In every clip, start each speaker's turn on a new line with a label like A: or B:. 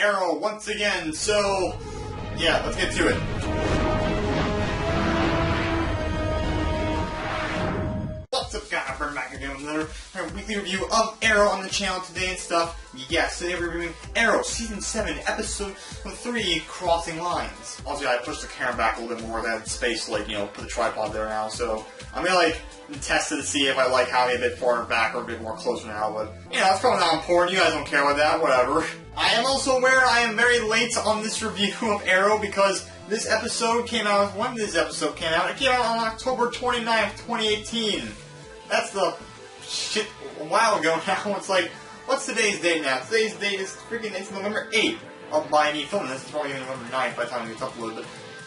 A: Arrow once again, so yeah, let's get to it. What's up guys, we're back again with another weekly review of Arrow on the channel today and stuff. Yes, today we're reviewing Arrow Season 7, Episode 3, Crossing Lines. Also, I pushed the camera back a little bit more, that space, like, you know, put the tripod there now, so I'm gonna, like, test it to see if I like having it a bit farther back or a bit more closer now, but, you know, that's probably not important, you guys don't care about that, whatever. I am also aware I am very late on this review of Arrow because this episode came out, when this episode came out? It came out on October 29th, 2018. That's the shit a while ago now. It's like, what's today's date now? Today's date is freaking, it's November 8th by me filming this. It's probably November 9th by the time it gets uploaded, but,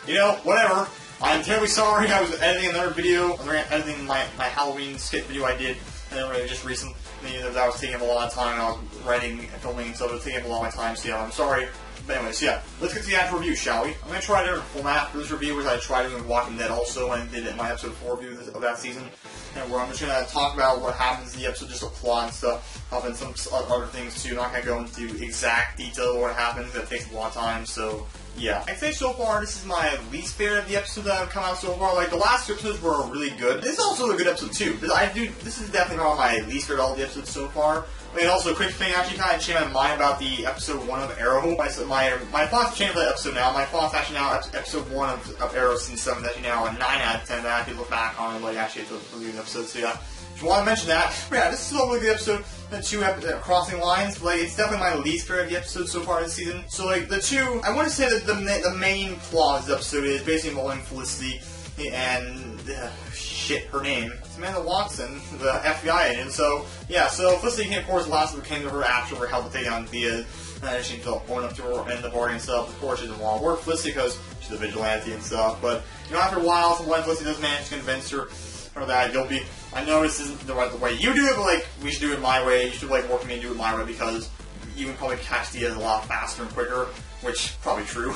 A: you know, whatever. I'm terribly sorry. I was editing another video. I was editing my Halloween skit video I did, and then really just recently that was taking up a lot of time. I was writing and filming, so it was taking up a lot of my time. So yeah, I'm sorry. But anyways, yeah, let's get to the actual review, shall we? I'm going to try a different format for this review, which I tried doing Walking Dead also when I did it in my episode 4 review of that season. And where I'm just going to talk about what happens in the episode, just a plot and stuff, and some other things too. I'm not going to go into exact detail of what happens, that takes a lot of time, so yeah. I'd say so far this is my least favorite of the episodes that have come out so far. Like, the last two episodes were really good. This is also a good episode too. This is definitely not my least favorite of all the episodes so far. And also, a quick thing, I actually kind of changed my mind about the episode 1 of Arrow. My thoughts changed for that episode now. My thoughts actually now, episode 1 of Arrow Season 7 is actually now a 9 out of 10 that I have to look back on and like actually it's a really good episode, so yeah. Just want to mention that. But yeah, this is still a really good episode. The two Crossing Lines, like, it's definitely my least favorite of the episodes so far this season. So like, the two, I want to say that the main plot of this episode is basically involving Felicity and, shit, her name. Samantha Watson, the FBI agent. So, yeah, so Felicity, of course, last came to her after her help to take down Diaz, and she felt going up to her in the bargain and stuff. Of course, she doesn't want to work Felicity because she's a vigilante and stuff, but, you know, after a while, when Felicity does manage to convince her, or that you'll be, I know this isn't the way you do it, but, like, we should do it my way. You should, like, work with me and do it my way because you can probably catch Diaz a lot faster and quicker, which probably true.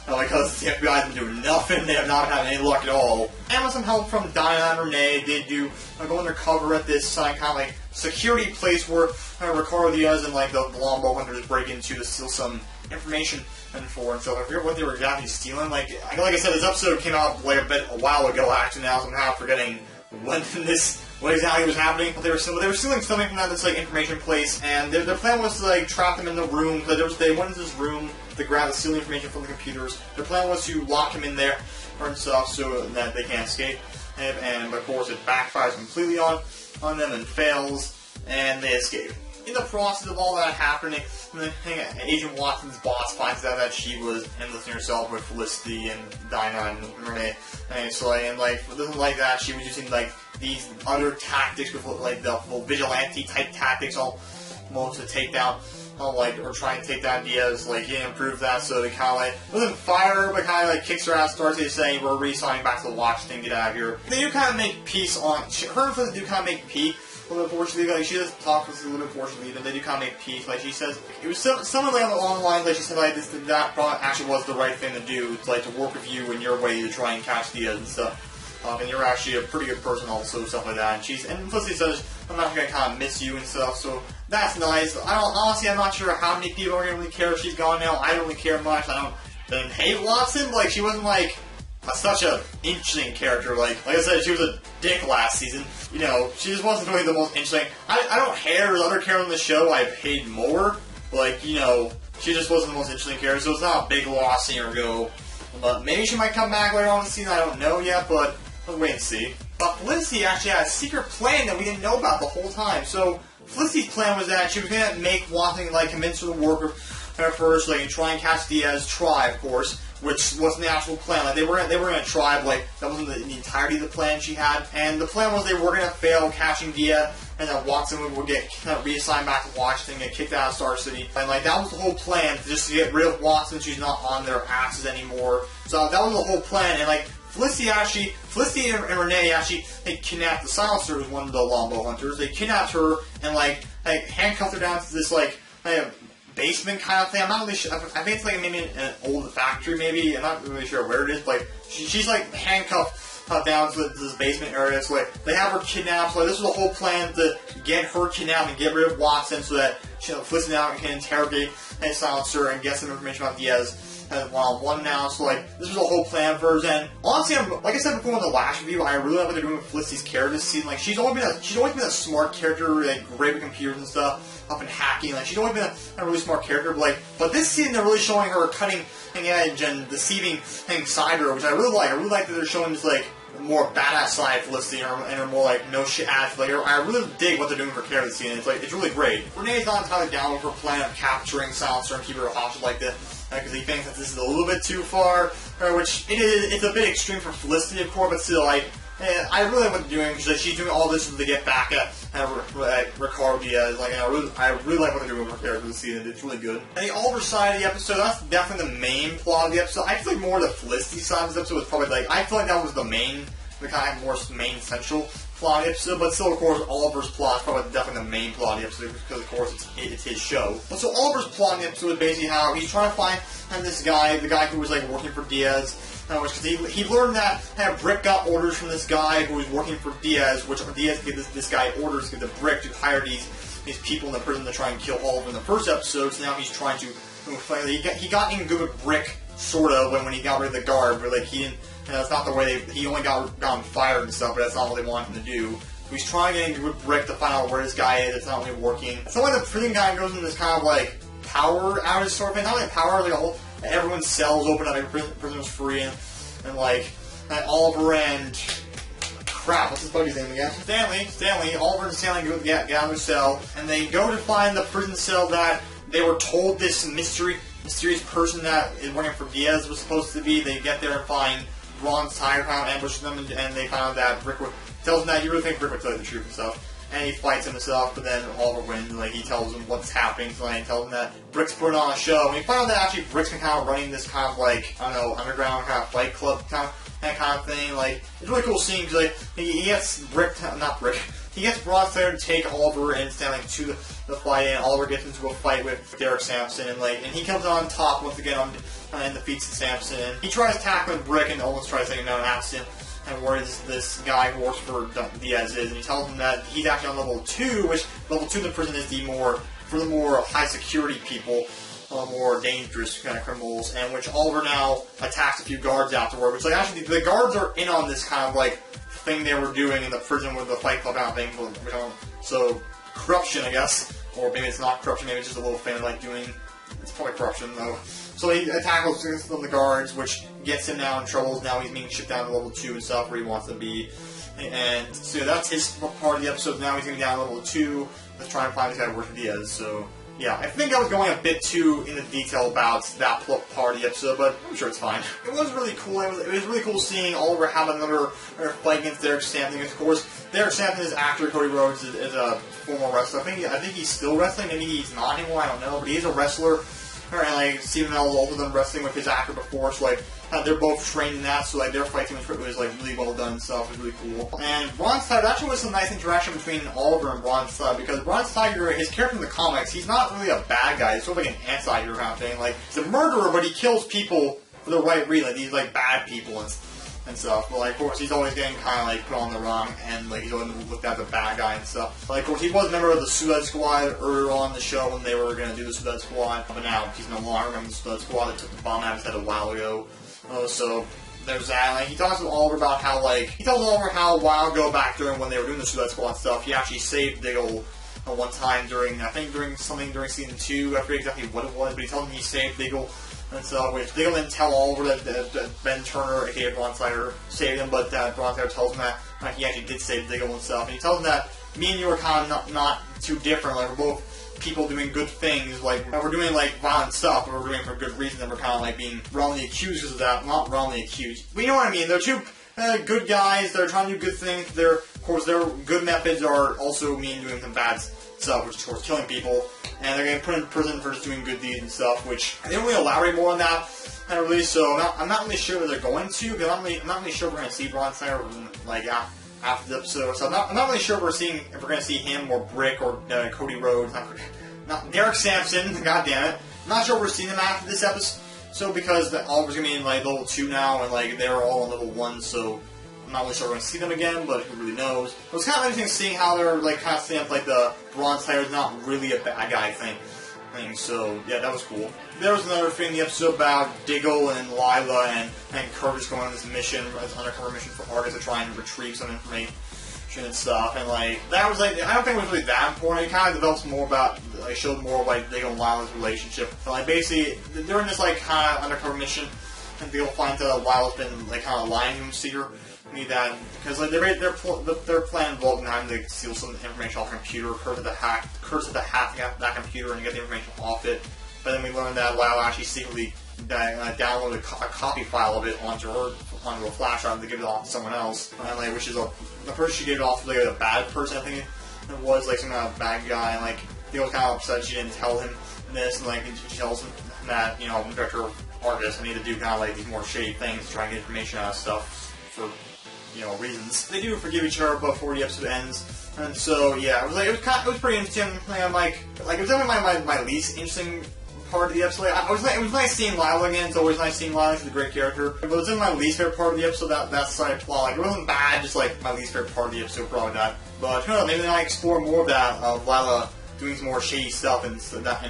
A: Because the FBI has been doing nothing, they have not had any luck at all. And with some help from Dinah and Renee, they do go undercover at this kind of like security place where Ricardo Diaz and like the longbow hunters break into to steal some information and so I forget what they were exactly stealing. Like I said, this episode came out like a while ago actually now, so I'm kind of forgetting what exactly was happening. But they were stealing something from this like information place, and their plan was to like trap them in the room. They went into this room to grab the stealing information from the computers. Their plan was to lock him in there and stuff so that they can't escape. And of course, it backfires completely on them and fails, and they escape. In the process of all that happening, Agent Watson's boss finds out that she was enlisting herself with Felicity and Dinah and Renee. And so, like, doesn't like that. She was using like these other tactics with like the vigilante type tactics, almost to take down, or try and take down Diaz. Like, he didn't improve that, so they kind of like doesn't fire her, but kind of like kicks her ass. Starts saying, "We're re-signing back to the watch thing. Get out of here." They do kind of make peace on. Her and Felicity do kind of make peace. A little bit fortunately, like, she does talk with us a little bit fortunately, but they do kind of make peace. Like, she says, it was something like along the lines, like, she said, like, that probably actually was the right thing to do, to, like, to work with you in your way to try and catch Diaz and stuff. And you're actually a pretty good person also, stuff like that. And Felicity says, I'm not going to kind of miss you and stuff, so that's nice. Honestly, I'm not sure how many people are going to really care if she's gone now. I don't really care much. I don't hate Watson, but, like, she wasn't, like, such an interesting character. Like I said, she was a dick last season. You know, she just wasn't really the most interesting. I don't hate her other characters on the show. I've hated more. Like, you know, she just wasn't the most interesting character, so it's not a big loss seeing her go. But maybe she might come back later on in the season. I don't know yet, but we'll wait and see. But Felicity actually had a secret plan that we didn't know about the whole time. So Felicity's plan was that she was going to make Watson, like, convince her to work with her first, like, and try and catch Diaz. Try, of course. Which wasn't the actual plan. Like, they were going to try, but, like, that wasn't the entirety of the plan she had. And the plan was they were going to fail catching Diaz, and that Watson would get kind of reassigned back to Washington, get kicked out of Star City. And, like, that was the whole plan, just to get rid of Watson. She's not on their asses anymore. So that was the whole plan. And, like, Felicity and Renee actually, they kidnapped the Silencer, who was one of the longbow hunters. They kidnapped her and, like handcuffed her down to this, like, basement kind of thing. I'm not really sure. I think it's like maybe an old factory, maybe. I'm not really sure where it is, but she's like handcuffed down to this basement area. So like they have her kidnapped. So like, this was the whole plan to get her kidnapped and get rid of Watson so that Felicity now can interrogate and silence her and get some information about Diaz. One-on-one now, so like this was a whole plan for her. And honestly, like I said before in the last review, I really like what they're doing with Felicity's character this season. Like she's always been a smart character, like great with computers and stuff, up and hacking. Like she's always been a really smart character. But this season they're really showing her cutting edge and deceiving side of her, which I really like. I really like that they're showing this like more badass side of Felicity and her more like no shit ass. Like I really dig what they're doing for character this season. It's really great. Renee's not entirely down with her plan of capturing Silencer and keeping her hostage like this. Because he thinks that this is a little bit too far, which it's a bit extreme for Felicity, of course, but still, I really like what they're doing, because she's doing all this to get back at Ricardo Diaz. Like, I really like what they're doing with her character this season. It's really good. And the Oliver side of the episode, that's definitely the main plot of the episode. I feel like more the Felicity side of this episode was probably like, I feel like that was the kind of more main central plot of the episode, but still, of course, Oliver's plot is probably definitely the main plot of the episode, because, of course, it's his show. But so Oliver's plot in the episode is basically how he's trying to find this guy, the guy who was, like, working for Diaz, because he learned that Brick got orders from this guy who was working for Diaz, which Diaz gave this guy orders to give the Brick to hire these people in the prison to try and kill Oliver in the first episode, so now he's trying to, he got in good with Brick, sort of, when he got rid of the guard, but, like, he didn't. That's not the way he only got fired and stuff, but that's not what they wanted him to do. So he's trying to get into a Brick to find out where this guy is. It's not really working. It's not like the prison guy goes into this kind of like power outage sort of thing. Not like power, like a whole everyone's cells open up, every prisoner's free, and Oliver and crap, what's his buddy's name again? Stanley. Oliver and Stanley go get out of their cell, and they go to find the prison cell that they were told this mysterious person that is working for Diaz was supposed to be. They get there and find Ron's Tiger Hound ambushes them, and they found out that Brick tells them that you really think Brick would tell you the truth and stuff. And he fights him and stuff, but then Oliver wins, and like he tells him what's happening, so he tells him that Brick's putting on a show. And we find out that actually Brick's been kind of running this kind of like, I don't know, underground kind of fight club kind of thing. Like, it's a really cool scene, because like, he gets he gets Bronze to take Oliver and Stanley to the fight, and Oliver gets into a fight with Derek Sampson, and he comes on top once again and defeats Sampson. And he tries tackling Brick and almost tries to take him down and asks him where is this guy who works for Diaz is, and he tells him that he's actually on level 2, which level 2 in the prison is for the more high security people, more dangerous kind of criminals, and which Oliver now attacks a few guards afterward, which like actually the guards are in on this kind of like thing they were doing in the prison with the Fight Club kind of thing, so corruption, I guess, or maybe it's not corruption, maybe it's just a little fan like doing, it's probably corruption though. So he tackles some of the guards, which gets him now in trouble. Now he's being shipped down to level 2 and stuff, where he wants to be. And so that's his part of the episode. Now he's going to be down to level 2. Let's try and find this guy working for Diaz. So, yeah, I think I was going a bit too into detail about that part of the episode, but I'm sure it's fine. It was really cool. It was really cool seeing Oliver have another fight against Derek Sampson. Of course, Derek Sampson, his actor, Cody Rhodes, is a former wrestler. I think he's still wrestling. Maybe he's not anymore. I don't know. But he is a wrestler. And like Stephen Amell's also done wrestling with his actor before, so like they're both trained in that. So like their fight team was like really well done and stuff. It was really cool. And Bronze Tiger, actually was some nice interaction between Oliver and Bronze Tiger, because Bronze Tiger, his character in the comics, he's not really a bad guy. He's sort of like an anti-hero kind of thing. Like he's a murderer, but he kills people for the right reason. He's like bad people and stuff. But like, of course, he's always getting kind of like put on the wrong end. Like he's always looked at as a bad guy and stuff. But, like, of course, he was a member of the Suicide Squad earlier on in the show when they were going to do the Suicide Squad. But now he's no longer a member of the Suicide Squad. They took the bomb out of his head a while ago. So there's that. Like, he talks to Oliver about how he tells Oliver how a while ago back during when they were doing the Suicide Squad stuff, he actually saved Diggle one time during during season 2. I forget exactly what it was, but he told him he saved Diggle. And so, which Diggle didn't tell Oliver that Ben Turner, aka Bronze Tiger, saved him, but Bronze Tiger tells him that he actually did save Diggle and stuff. And he tells him that me and you are kind of not too different. Like, we're both people doing good things. Like, we're doing, like, violent stuff, but we're doing it for good reason, and we're kind of, like, being wrongly accused of that. Not wrongly accused. But you know what I mean? They're two good guys. They're trying to do good things. Of course, their good methods are also mean doing some bad stuff, which is, of course, killing people. And they're getting put in prison for just doing good deeds and stuff, which they don't really elaborate more on that, really. So I'm not really sure where they're going to, because I'm not really sure if we're going to see Bronze Tiger like after the episode. So I'm not really sure if we're going to see him or Brick or Cody Rhodes, not Derek Sampson. God damn it! I'm not sure if we're seeing them after this episode. So because Oliver's going to be in like level 2 now, and like they're all on level 1, so I'm not really sure we're going to see them again, but who really knows. It was kind of interesting seeing how they're like kind of setting up like the Bronze Tiger is not really a bad guy thing. So yeah, that was cool. There was another thing in the episode about Diggle and Lila and Curtis going on this mission, this undercover mission for Argus to try and retrieve some information and stuff. And like that was like I don't think it was really that important. It kind of develops more about like showed more about Diggle and Lila's relationship. So, like basically during this like kind of undercover mission, and Diggle finds out Lila's been like kind of lying to him, see her. Need that because like their plan involved in having to steal some information off the computer. Curse had to hack that computer and get the information off it. But then we learned that Lila actually secretly downloaded a copy file of it onto a flash drive to give it off to someone else. And like, which is the person she gave it off to like a bad person, I think it was like some kind of bad guy. And like he was kind of upset she didn't tell him this. And like she tells him that Director Argus, I need to do kind of like these more shady things to try and get information out of stuff for reasons. They do forgive each other before the episode ends, and so yeah, it was pretty interesting. I'm like it was definitely my least interesting part of the episode. It was nice seeing Lila again. It's always nice seeing Lila. She's a great character. But it was my least favorite part of the episode. That side plot, like it wasn't bad, just like my least favorite part of the episode, probably that. But who knows? Maybe they might explore more of that of Lila doing some more shady stuff and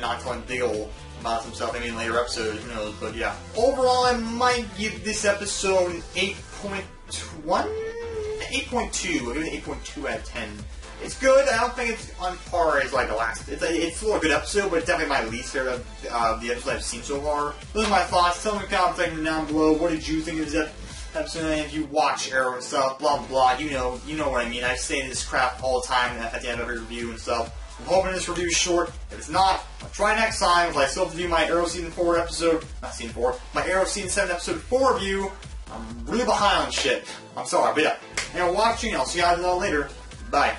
A: not telling Diggle about some stuff. Maybe in later episodes. Who knows? But yeah, overall, I might give this episode an 8.1, 8.2. I'll give it an 8.2 out of 10. It's good. I don't think it's on par as like the last. It's still a good episode, but it's definitely my least favorite of the episodes I've seen so far. Those are my thoughts. Tell me in the comment section down below. What did you think of this episode? And if you watch Arrow and stuff, blah blah. You know what I mean. I say this crap all the time at the end of every review and stuff. I'm hoping this review is short. If it's not, I'll try next time. I still have to do my Arrow Season 4 episode. Not Season 4. My Arrow Season 7 episode 4 review. I'm really behind on shit. I'm sorry, but yeah. Watching. I'll see you guys later. Bye.